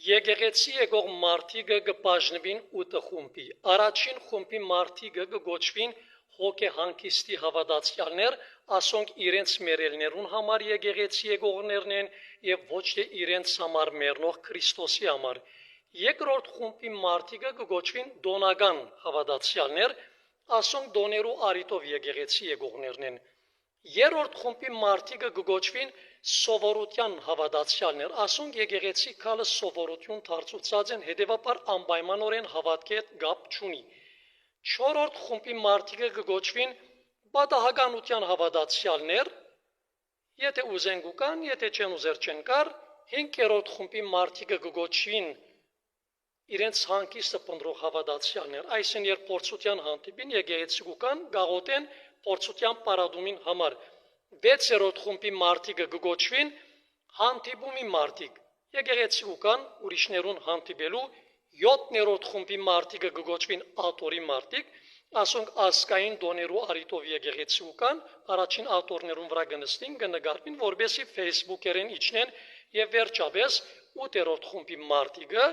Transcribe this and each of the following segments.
Եկեղեցի եկող մարդիկը կբաժնվին 8 խումբի։ Առաջին խումբի մարդիկը կգոչվին հոգեհանգիստի հավատացյալներ, ասոնք իրենց մերելներուն համար եկեղեցի եկողներն են եւ ոչ թե իրենց համար մեռնող Քրիստոսի համար։ Երկրորդ խումբի մարդիկը կգոչվին դոնական հավատացյալներ, ասոնք դոներու արիտով եկեղեցի եկողներն են։ Երրորդ խումբի մարդիկը կգոչվին սովորության հավատացյալներ, ասոնք եկեղեցի քալը սովորություն դարձուցած են, հետևաբար անպայմանորեն հավատքի հետ կապ չունի։ Չորրորդ խումբի մարդիկը կգոչվին պատահականության հավատացյալներ, եթե ուզեն կան, եթե չեն ուզեր չեն կար։ Հինգերորդ խումբի մարդիկը կգոչվին իրենց հանգիստը պնդրող հավատացյալներ, այսինքն երբ փորձության հանդիպին եկեղեցի կան, գաղութեն փորձության պարադումին համար։ Վեցերորդ խումբի մարդիկը կգոչվին հանդիպումի մարդիկ, եկեղեցի կան ուրիշներուն հանդիպելու։ 7-րդ խումբի մարդիկը կգոչվին ատորի մարդիկ, ասոնք ասկային դոներու արիտով եկեղեցի կան, առաջին ատորներուն վրա կնստին, կնկարվին, որբեսի Facebook-երեն իջնեն, եւ վերջապես 8-րդ խումբի մարդիկը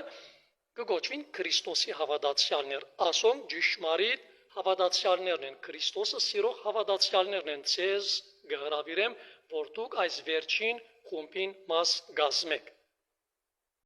կգոչվին Քրիստոսի հավատացյալներ, ասոնք ճշմարիտ հավատացյալներն են, Քրիստոսը սիրող հավատացյալներն են։ Ձեզ կհրավիրեմ, որ դուք այս վերջին խումբին մաս կազմեք։